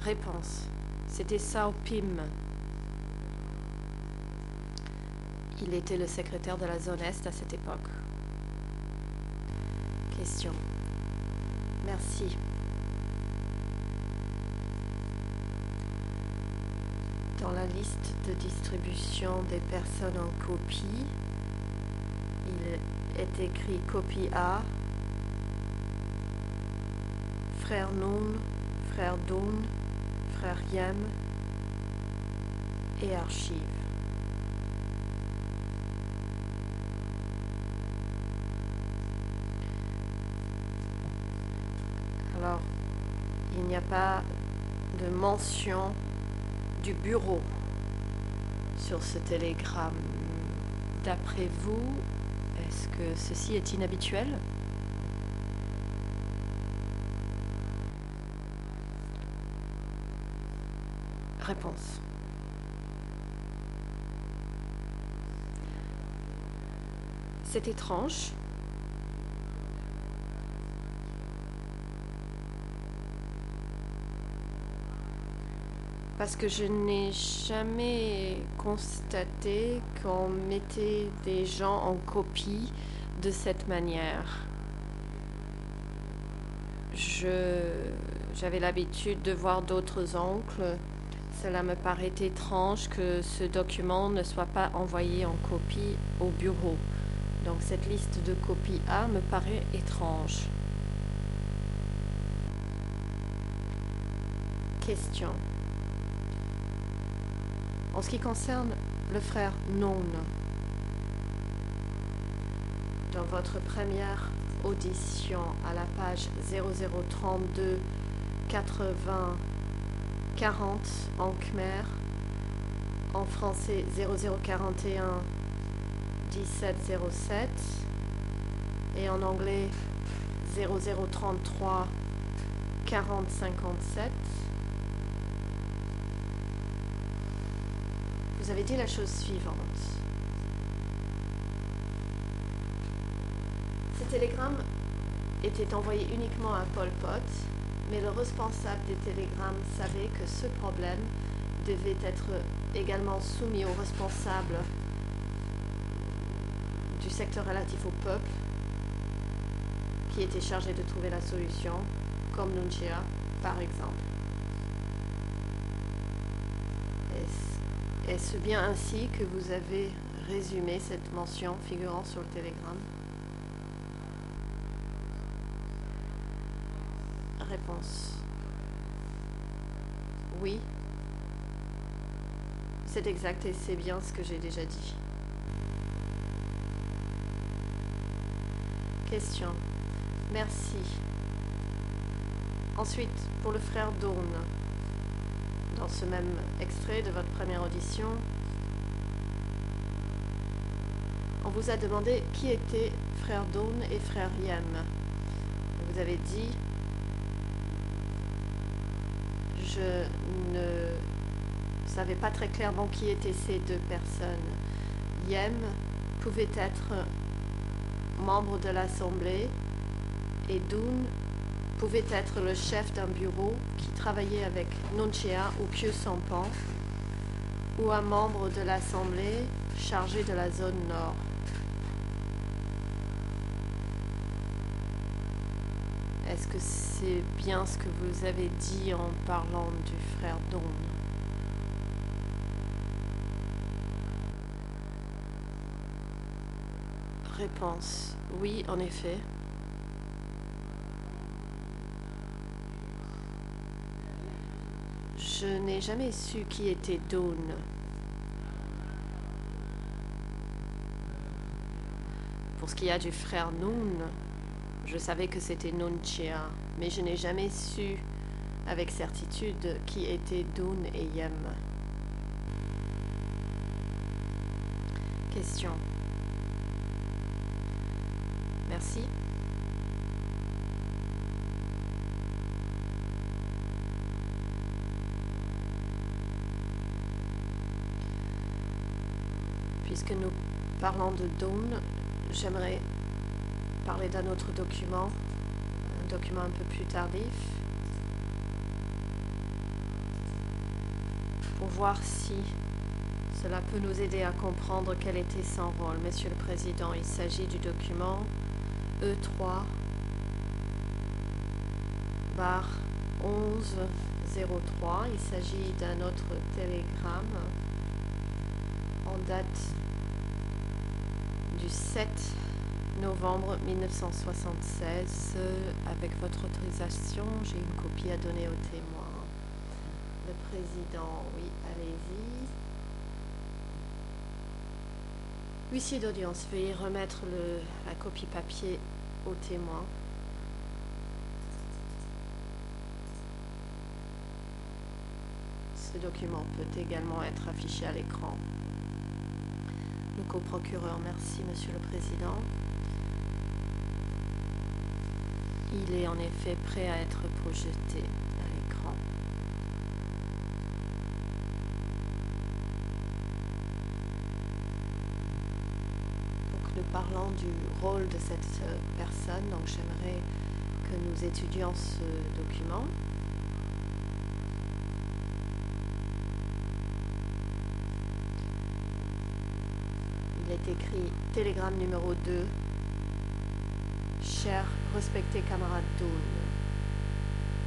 Réponse. C'était Sao Pim. Il était le secrétaire de la zone Est à cette époque. Question. Merci. Dans la liste de distribution des personnes en copie, il est écrit copie A, frère Noun, frère Doun, frère Yem et archives. Alors, il n'y a pas de mention du bureau sur ce télégramme. D'après vous, est-ce que ceci est inhabituel? Réponse. C'est étrange. Parce que je n'ai jamais constaté qu'on mettait des gens en copie de cette manière. J'avais l'habitude de voir d'autres oncles. Cela me paraît étrange que ce document ne soit pas envoyé en copie au bureau. Donc cette liste de copie A me paraît étrange. Question. En ce qui concerne le frère Noun, dans votre première audition à la page 0032 80 40 en khmer, en français 0041 1707 et en anglais 0033 4057, vous avez dit la chose suivante. Ce télégramme était envoyé uniquement à Pol Pot, mais le responsable des télégrammes savait que ce problème devait être également soumis au responsable du secteur relatif au peuple, qui était chargé de trouver la solution, comme Nunchia, par exemple. Est-ce bien ainsi que vous avez résumé cette mention figurant sur le télégramme? Réponse. Oui. C'est exact et c'est bien ce que j'ai déjà dit. Question. Merci. Ensuite, pour le frère Dawn, dans ce même extrait de votre première audition, on vous a demandé qui étaient frère Dawn et frère Yem. Vous avez dit: je ne savais pas très clairement qui étaient ces deux personnes. Yem pouvait être membre de l'Assemblée et Dawn pouvait être le chef d'un bureau qui travaillait avec Nunchia ou Khieu Samphan, ou un membre de l'Assemblée chargé de la zone nord. Est-ce que c'est bien ce que vous avez dit en parlant du frère Dawn? Réponse. Oui, en effet. Je n'ai jamais su qui était Dawn. Pour ce qui est du frère Nun, je savais que c'était Nunchia, mais je n'ai jamais su avec certitude qui étaient Dawn et Yem. Question. Merci. Puisque nous parlons de Dawn, j'aimerais parler d'un autre document, un document un peu plus tardif, pour voir si cela peut nous aider à comprendre quel était son rôle. Monsieur le Président, il s'agit du document E3 /1103. Il s'agit d'un autre télégramme en date du 7 novembre 1976. Avec votre autorisation, j'ai une copie à donner aux témoins. Le Président, oui, allez-y. Huissier d'audience, veuillez remettre la copie papier aux témoins. Ce document peut également être affiché à l'écran. Le coprocureur, merci, Monsieur le Président. Il est en effet prêt à être projeté à l'écran. Donc nous parlons du rôle de cette personne, donc j'aimerais que nous étudions ce document. Il est écrit télégramme numéro 2. Cher respecté camarade Dawn.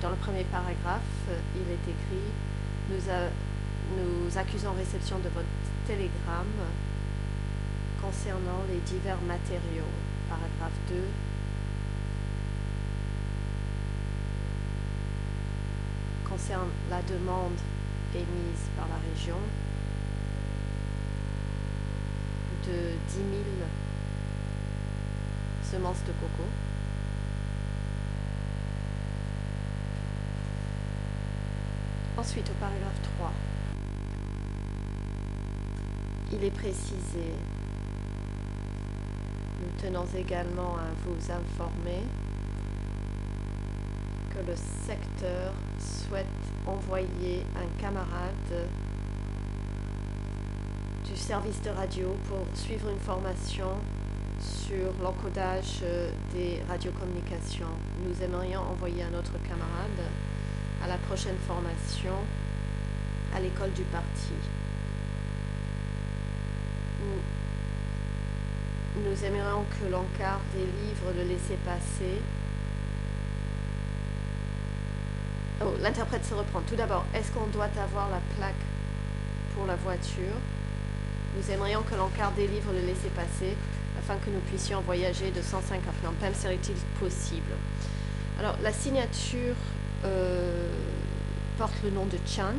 Dans le premier paragraphe, il est écrit: nous accusons réception de votre télégramme concernant les divers matériaux. Paragraphe 2. Concerne la demande émise par la région de 10 000 semences de coco. Ensuite, au paragraphe 3, il est précisé: nous tenons également à vous informer que le secteur souhaite envoyer un camarade du service de radio pour suivre une formation sur l'encodage des radiocommunications. Nous aimerions envoyer un autre camarade à la prochaine formation à l'école du parti. Nous aimerions que l'encart des livres le laissait passer. Oh, l'interprète se reprend. Tout d'abord, est-ce qu'on doit avoir la plaque pour la voiture? Nous aimerions que l'encart des livres le laissait passer afin que nous puissions voyager de 105 à Phnom Penh. Serait-il possible? Alors, la signature porte le nom de Chan.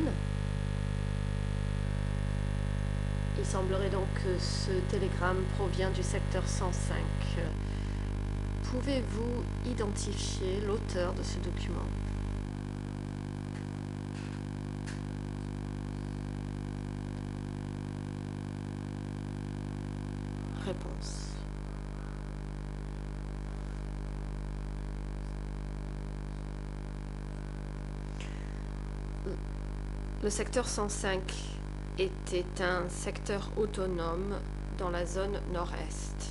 Il semblerait donc que ce télégramme provient du secteur 105. Pouvez-vous identifier l'auteur de ce document? Réponse. Le secteur 105 était un secteur autonome dans la zone nord-est.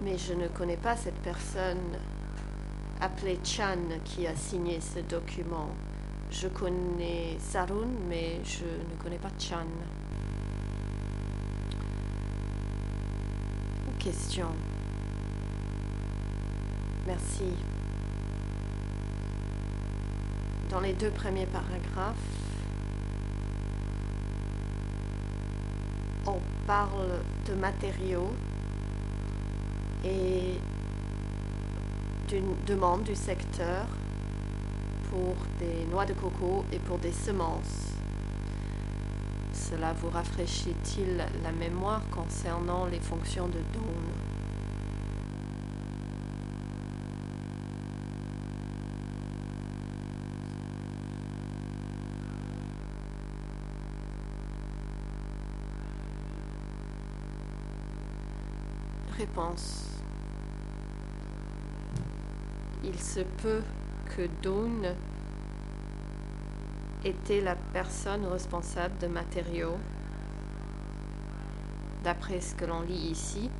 Mais je ne connais pas cette personne appelée Chan qui a signé ce document. Je connais Sarun, mais je ne connais pas Chan. Question. Merci. Dans les deux premiers paragraphes, on parle de matériaux et d'une demande du secteur pour des noix de coco et pour des semences. Cela vous rafraîchit-il la mémoire concernant les fonctions de Dawn? Réponse. Il se peut que Dawn était la personne responsable de matériaux, d'après ce que l'on lit ici.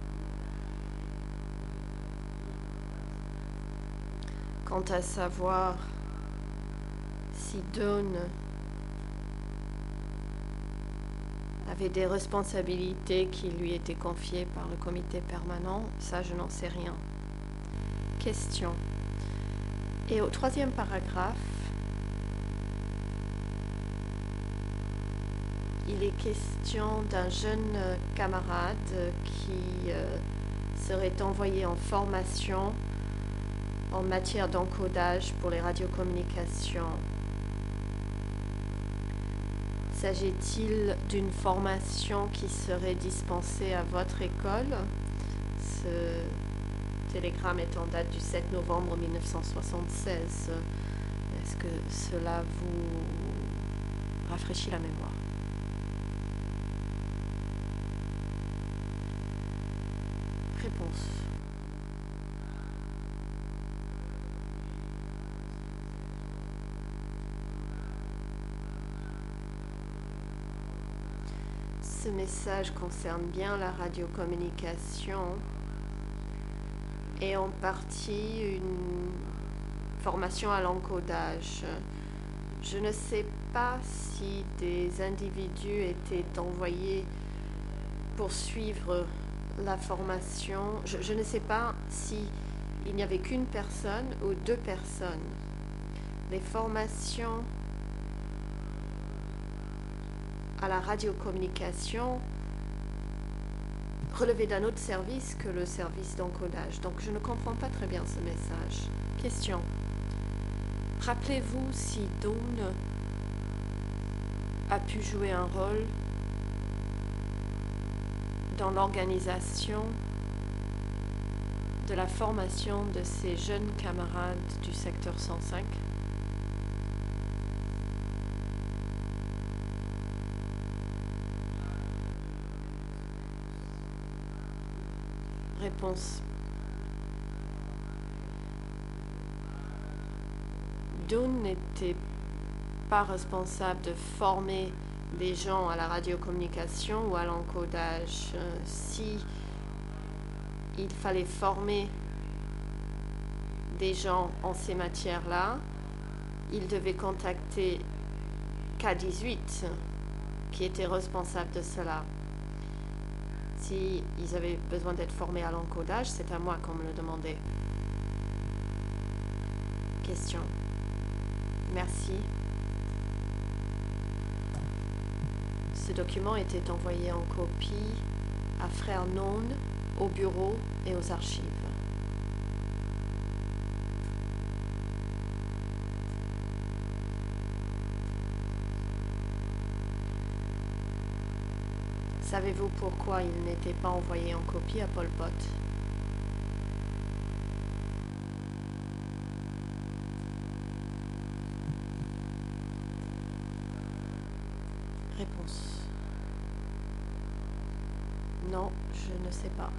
Quant à savoir si Dawn avait des responsabilités qui lui étaient confiées par le comité permanent, ça je n'en sais rien. Question. Et au troisième paragraphe, il est question d'un jeune camarade qui serait envoyé en formation en matière d'encodage pour les radiocommunications. S'agit-il d'une formation qui serait dispensée à votre école? Ce télégramme est en date du 7 novembre 1976. Est-ce que cela vous rafraîchit la mémoire? Réponse. Ce message concerne bien la radiocommunication et en partie une formation à l'encodage. Je ne sais pas si des individus étaient envoyés pour suivre la formation. Je ne sais pas si il n'y avait qu'une personne ou deux personnes. Les formations à la radiocommunication relevaient d'un autre service que le service d'encodage. Donc je ne comprends pas très bien ce message. Question. Rappelez-vous si Dawn a pu jouer un rôle dans l'organisation de la formation de ces jeunes camarades du secteur 105? Réponse. Dawn n'était pas responsable de former des gens à la radiocommunication ou à l'encodage. Si il fallait former des gens en ces matières-là, ils devaient contacter K18, qui était responsable de cela. Si ils avaient besoin d'être formés à l'encodage, c'est à moi qu'on me le demandait. Question. Merci. Ce document était envoyé en copie à Frère Nonne, au bureau et aux archives. Savez-vous pourquoi il n'était pas envoyé en copie à Pol Pot? Réponse. Non, je ne sais pas.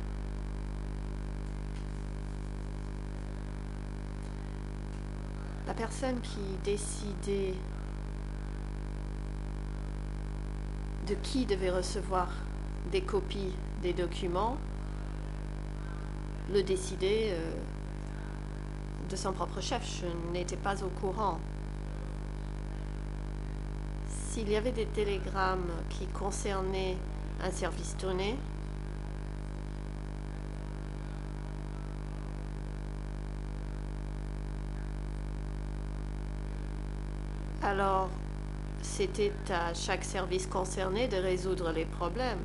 La personne qui décidait de qui devait recevoir des copies des documents le décidait de son propre chef. Je n'étais pas au courant. S'il y avait des télégrammes qui concernaient un service donné, alors c'était à chaque service concerné de résoudre les problèmes.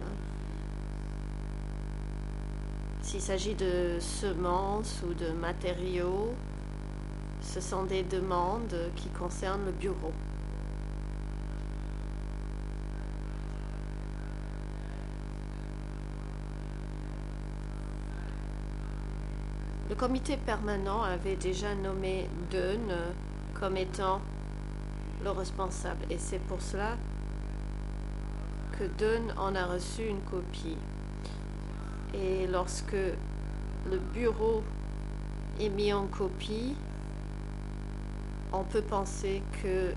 S'il s'agit de semences ou de matériaux, ce sont des demandes qui concernent le bureau. Le comité permanent avait déjà nommé Dunn comme étant le responsable, et c'est pour cela que Dunn en a reçu une copie. Et lorsque le bureau est mis en copie, on peut penser que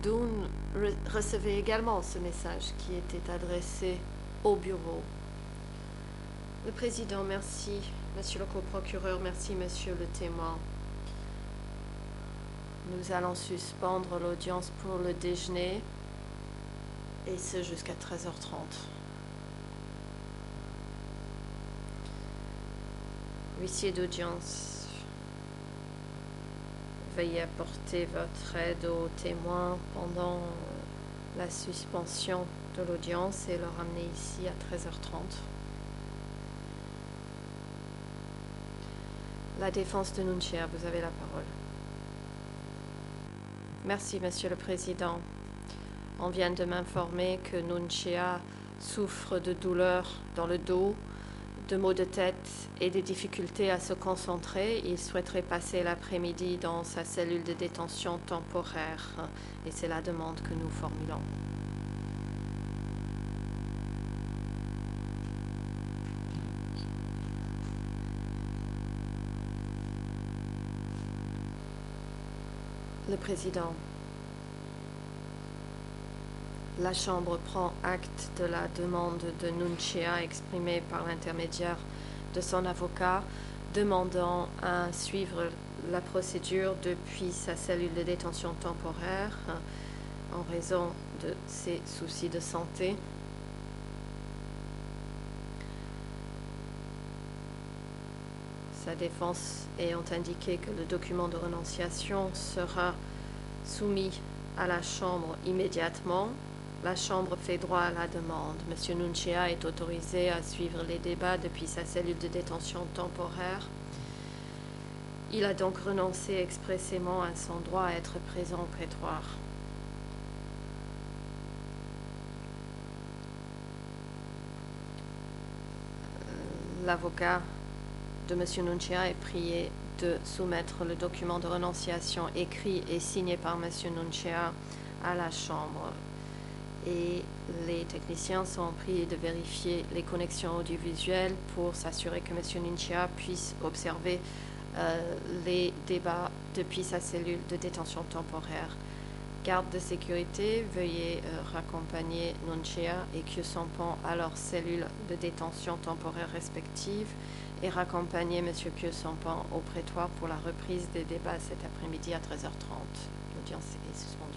Dunn recevait également ce message qui était adressé au bureau. Le président, merci. Monsieur le coprocureur, merci, monsieur le témoin. Nous allons suspendre l'audience pour le déjeuner, et ce jusqu'à 13h30. Huissier d'audience, veuillez apporter votre aide aux témoins pendant la suspension de l'audience et le ramener ici à 13h30. La défense de Nunchia, vous avez la parole. Merci, Monsieur le Président. On vient de m'informer que Nunchia souffre de douleurs dans le dos, de maux de tête et des difficultés à se concentrer. Il souhaiterait passer l'après-midi dans sa cellule de détention temporaire, et c'est la demande que nous formulons. Le Président. La Chambre prend acte de la demande de Nunchia exprimée par l'intermédiaire de son avocat, demandant à suivre la procédure depuis sa cellule de détention temporaire en raison de ses soucis de santé. Sa défense ayant indiqué que le document de renonciation sera soumis à la Chambre immédiatement, la Chambre fait droit à la demande. M. Nunchia est autorisé à suivre les débats depuis sa cellule de détention temporaire. Il a donc renoncé expressément à son droit à être présent au prétoire. L'avocat de M. Nunchia est prié de soumettre le document de renonciation écrit et signé par M. Nunchia à la Chambre. Et les techniciens sont priés de vérifier les connexions audiovisuelles pour s'assurer que M. Nunchia puisse observer les débats depuis sa cellule de détention temporaire. Garde de sécurité, veuillez raccompagner Nunchia et Khieu Samphan à leur cellule de détention temporaire respective et raccompagner M. Khieu Samphan au prétoire pour la reprise des débats cet après-midi à 13h30. L'audience est suspendue.